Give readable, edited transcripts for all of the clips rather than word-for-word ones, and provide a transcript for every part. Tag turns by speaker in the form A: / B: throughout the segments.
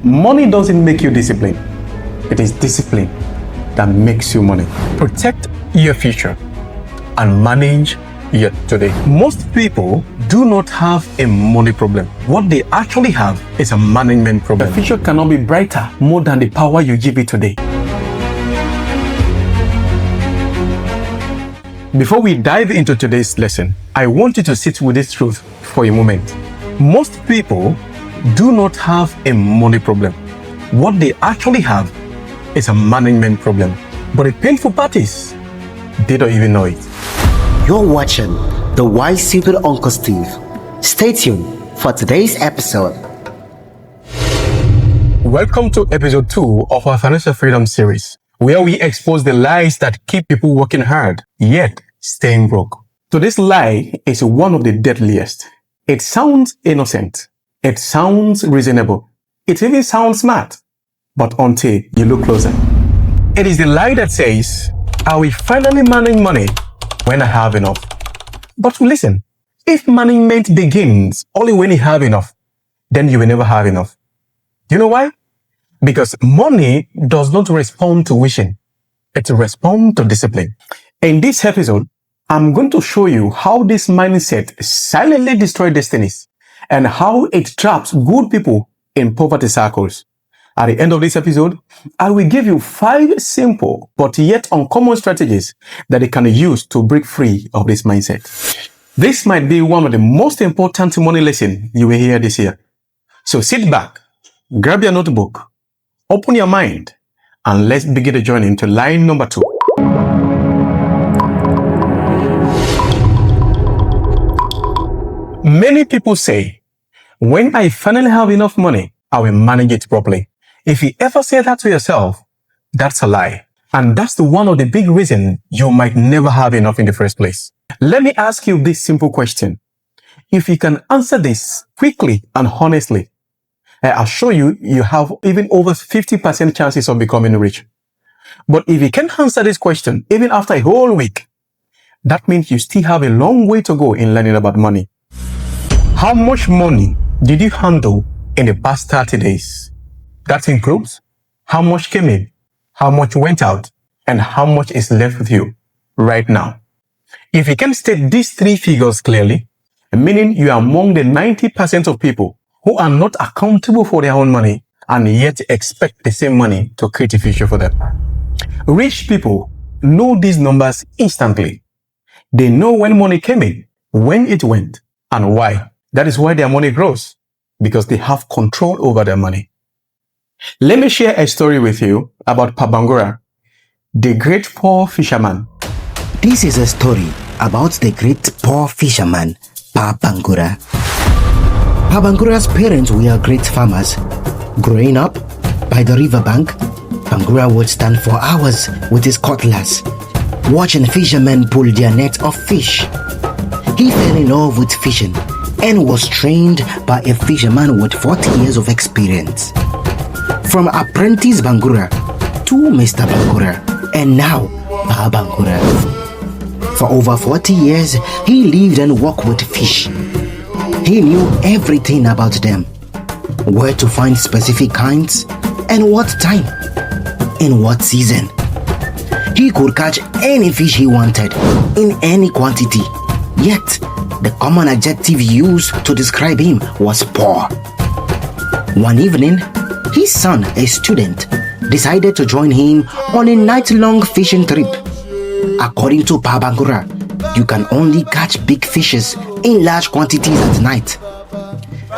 A: Money doesn't make you disciplined. It is discipline that makes you money. Protect your future and manage your today. Most people do not have a money problem. What they actually have is a management problem. The future cannot be brighter more than the power you give it today. Before we dive into today's lesson, I want you to sit with this truth for a moment. Most people do not have a money problem. What they actually have is a management problem. But the painful part is, they don't even know it.
B: You're watching The Wise Secret Uncle Steve. Stay tuned for today's episode.
A: Welcome to episode 2 of our Financial Freedom series, where we expose the lies that keep people working hard, yet staying broke. So this lie is one of the deadliest. It sounds innocent. It sounds reasonable. It even sounds smart. But until you look closer, it is the lie that says, I will finally manage money when I have enough. But listen, if management begins only when you have enough, then you will never have enough. Do you know why? Because money does not respond to wishing. It responds to discipline. In this episode, I'm going to show you how this mindset silently destroys destinies and how it traps good people in poverty circles. At the end of this episode, I will give you 5 simple but yet uncommon strategies that you can use to break free of this mindset. This might be one of the most important money lessons you will hear this year. So sit back, grab your notebook, open your mind, and let's begin the journey into line number 2. Many people say, when I finally have enough money, I will manage it properly. If you ever say that to yourself, that's a lie. And that's one of the big reasons you might never have enough in the first place. Let me ask you this simple question. If you can answer this quickly and honestly, I assure you, you have even over 50% chances of becoming rich. But if you can't answer this question, even after a whole week, that means you still have a long way to go in learning about money. How much money did you handle in the past 30 days? That includes how much came in, how much went out, and how much is left with you right now. If you can state these 3 figures clearly, meaning you are among the 90% of people who are not accountable for their own money and yet expect the same money to create a future for them. Rich people know these numbers instantly. They know when money came in, when it went, and why. That is why their money grows, because they have control over their money. Let me share a story with you about Pa Bangura, the great poor fisherman.
B: This is a story about the great poor fisherman, Pa Bangura. Pa Bangura's parents were great farmers. Growing up by the riverbank, Bangura would stand for hours with his cutlass, watching fishermen pull their net of fish. He fell in love with fishing and was trained by a fisherman with 40 years of experience. From apprentice Bangura to Mr. Bangura, and now Pa Bangura. For over 40 years, he lived and worked with fish. He knew everything about them, where to find specific kinds, and what time, in what season. He could catch any fish he wanted, in any quantity, yet the common adjective used to describe him was poor. One evening, his son, a student, decided to join him on a night-long fishing trip. According to Pa Bangura, you can only catch big fishes in large quantities at night.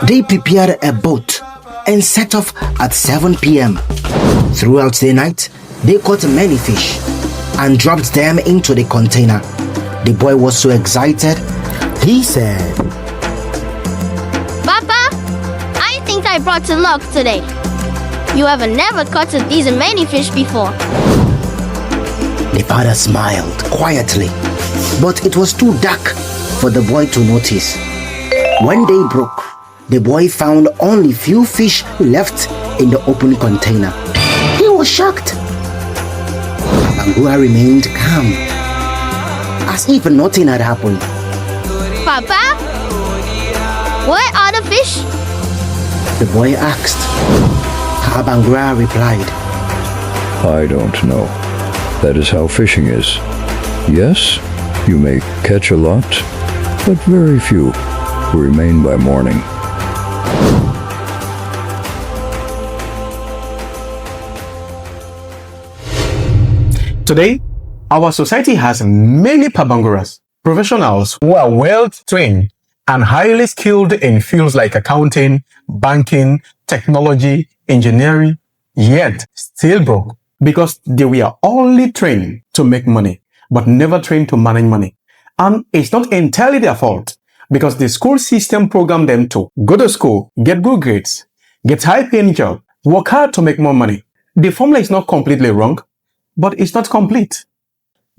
B: They prepared a boat and set off at 7 p.m. Throughout the night, they caught many fish and dropped them into the container. The boy was so excited, he said,
C: Papa, I think I brought some luck today. You have never caught these many fish before.
B: The father smiled quietly, but it was too dark for the boy to notice. When day broke, the boy found only few fish left in the open container. He was shocked. Bangura remained calm, as if nothing had happened.
C: Papa, where are the fish?
B: The boy asked. Pabangura replied,
D: I don't know. That is how fishing is. Yes, you may catch a lot, but very few remain by morning.
A: Today, our society has many Pabanguras, professionals who are well trained and highly skilled in fields like accounting, banking, technology, engineering, yet still broke because they were only trained to make money, but never trained to manage money. And it's not entirely their fault because the school system programmed them to go to school, get good grades, get high-paying job, work hard to make more money. The formula is not completely wrong, but it's not complete.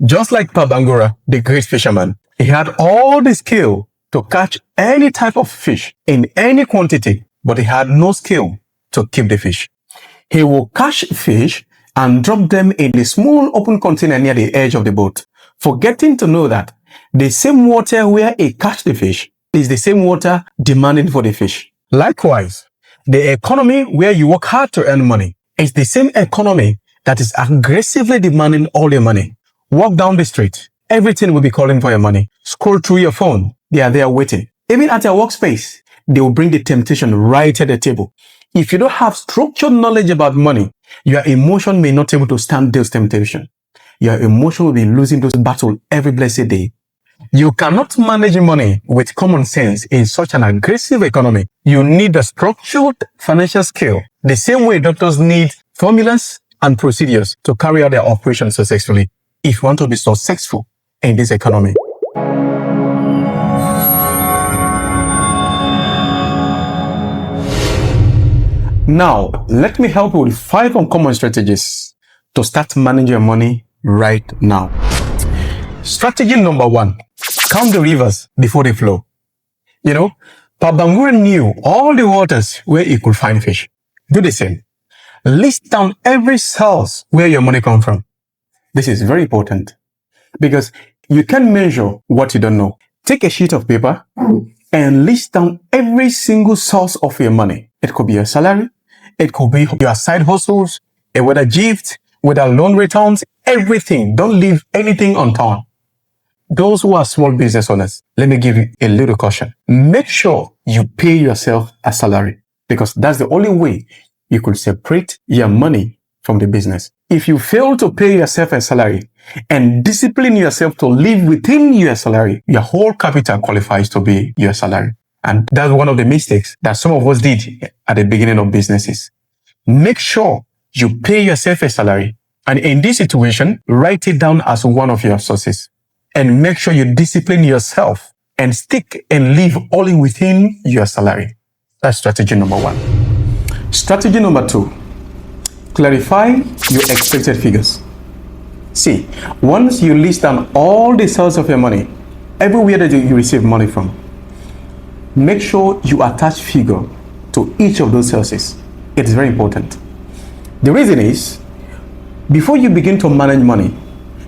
A: Just like Pabangura, the great fisherman, he had all the skill to catch any type of fish in any quantity, but he had no skill to keep the fish. He will catch fish and drop them in a small open container near the edge of the boat, forgetting to know that the same water where he catch the fish is the same water demanded for the fish. Likewise, the economy where you work hard to earn money is the same economy that is aggressively demanding all your money. Walk down the street, everything will be calling for your money. Scroll through your phone, they are there waiting. Even at your workspace, they will bring the temptation right at the table. If you don't have structured knowledge about money, your emotion may not be able to stand those temptations. Your emotion will be losing those battles every blessed day. You cannot manage money with common sense in such an aggressive economy. You need a structured financial skill, the same way doctors need formulas and procedures to carry out their operations successfully if you want to be successful in this economy. Now, let me help you with 5 uncommon strategies to start managing your money right now. Strategy number 1, count the rivers before they flow. You know, Pabangura knew all the waters where he could find fish. Do the same. List down every source where your money comes from. This is very important because you can't measure what you don't know. Take a sheet of paper and list down every single source of your money. It could be your salary, it could be your side hustles, whether gift, whether loan returns, everything. Don't leave anything unturned. Those who are small business owners, let me give you a little caution. Make sure you pay yourself a salary because that's the only way you could separate your money from the business. If you fail to pay yourself a salary and discipline yourself to live within your salary, your whole capital qualifies to be your salary. And that's one of the mistakes that some of us did at the beginning of businesses. Make sure you pay yourself a salary. And in this situation, write it down as one of your sources. And make sure you discipline yourself and stick and live only within your salary. That's strategy number 1. Strategy number 2, clarify your expected figures. See, once you list down all the sources of your money, everywhere that you receive money from, make sure you attach figure to each of those sources. It is very important. The reason is, before you begin to manage money,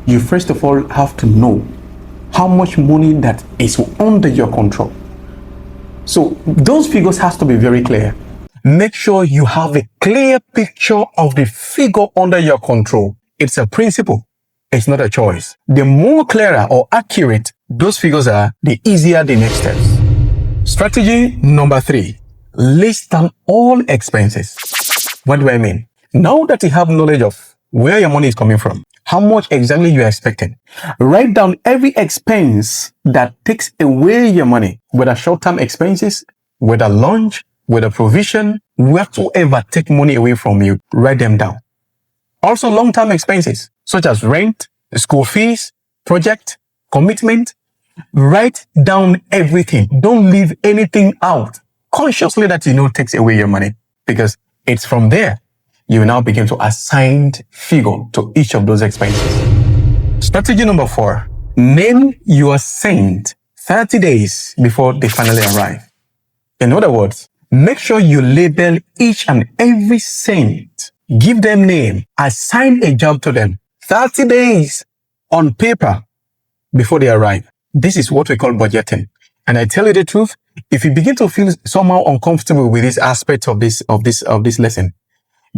A: you first of all have to know how much money that is under your control. So those figures has to be very clear. Make sure you have a clear picture of the figure under your control. It's a principle. It's not a choice. The more clearer or accurate those figures are, the easier the next steps. Strategy number 3, list down all expenses. What do I mean? Now that you have knowledge of where your money is coming from, how much exactly you are expecting, write down every expense that takes away your money, whether short-term expenses, whether lunch, whether provision, whatsoever take money away from you, write them down. Also long-term expenses, such as rent, school fees, project, commitment, write down everything. Don't leave anything out consciously that you know takes away your money, because it's from there you will now begin to assign figure to each of those expenses. Strategy number 4, name your saint 30 days before they finally arrive. In other words, make sure you label each and every saint, give them name, assign a job to them 30 days on paper before they arrive. This is what we call budgeting. And I tell you the truth, if you begin to feel somehow uncomfortable with this aspect of this lesson,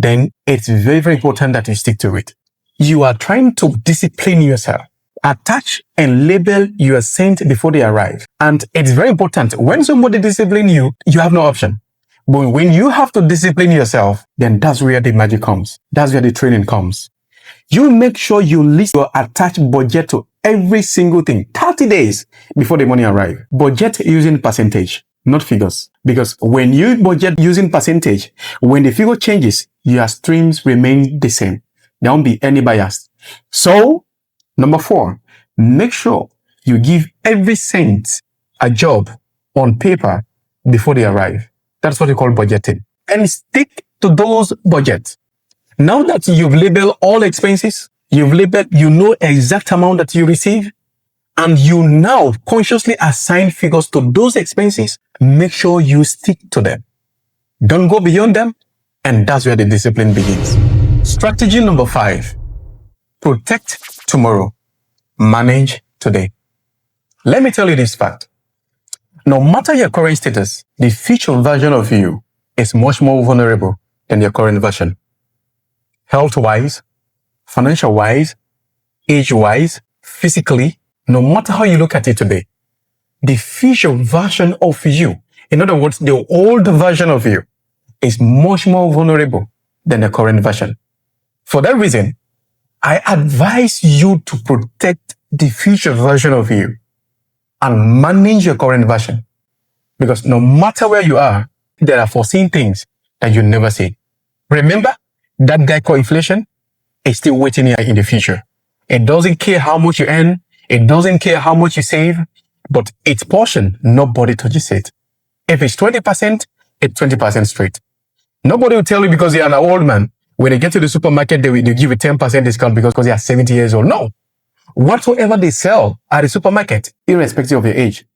A: then it's very, very important that you stick to it. You are trying to discipline yourself. Attach and label your saint before they arrive. And it's very important. When somebody disciplines you, you have no option. But when you have to discipline yourself, then that's where the magic comes. That's where the training comes. You make sure you list your attached budget to every single thing 30 days before the money arrives. Budget using percentage, not figures. Because when you budget using percentage, when the figure changes, your streams remain the same. There won't be any bias. So, number 4, make sure you give every cent a job on paper before they arrive. That's what we call budgeting. And stick to those budgets. Now that you've labeled all expenses, you know exact amount that you receive, and you now consciously assign figures to those expenses, make sure you stick to them. Don't go beyond them, and that's where the discipline begins. Strategy number 5, protect tomorrow, manage today. Let me tell you this fact. No matter your current status, the future version of you is much more vulnerable than your current version. Health-wise, financial-wise, age-wise, physically, no matter how you look at it today, the future version of you, in other words, the old version of you, is much more vulnerable than the current version. For that reason, I advise you to protect the future version of you and manage your current version. Because no matter where you are, there are foreseen things that you never see. Remember, that guy called inflation is still waiting here in the future. It doesn't care how much you earn. It doesn't care how much you save, but its portion, nobody touches it. If it's 20%, it's 20% straight. Nobody will tell you because you're an old man. When they get to the supermarket, they give you 10% discount because they are 70 years old. No. Whatsoever they sell at the supermarket, irrespective of your age,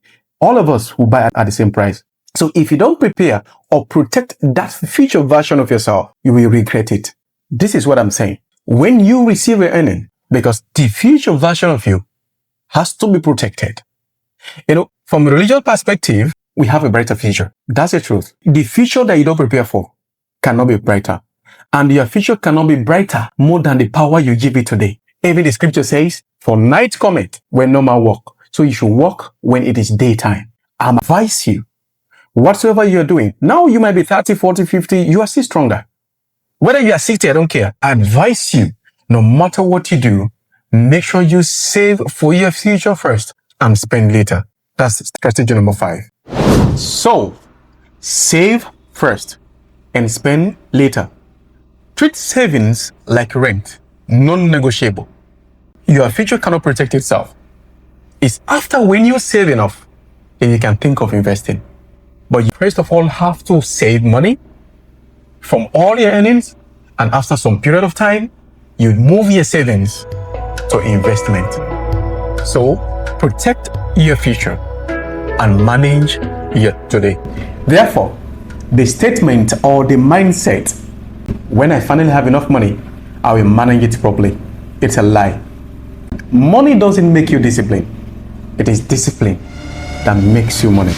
A: all of us will buy at the same price. So if you don't prepare or protect that future version of yourself, you will regret it. This is what I'm saying. When you receive your earning, because the future version of you has to be protected. From a religious perspective, we have a brighter future. That's the truth. The future that you don't prepare for cannot be brighter. And your future cannot be brighter more than the power you give it today. Even the scripture says, for night cometh when no man walk. So you should walk when it is daytime. I advise you, whatsoever you're doing, now you might be 30, 40, 50, you are still stronger. Whether you are 60, I don't care. I advise you, no matter what you do, make sure you save for your future first and spend later. That's strategy number 5. So, save first and spend later. Treat savings like rent, non-negotiable. Your future cannot protect itself. It's after when you save enough, then you can think of investing. But you first of all have to save money from all your earnings, and after some period of time, you move your savings to investment. So, protect your future and manage your today. Therefore, the statement or the mindset, when I finally have enough money, I will manage it properly, it's a lie. Money doesn't make you disciplined. It is discipline that makes you money.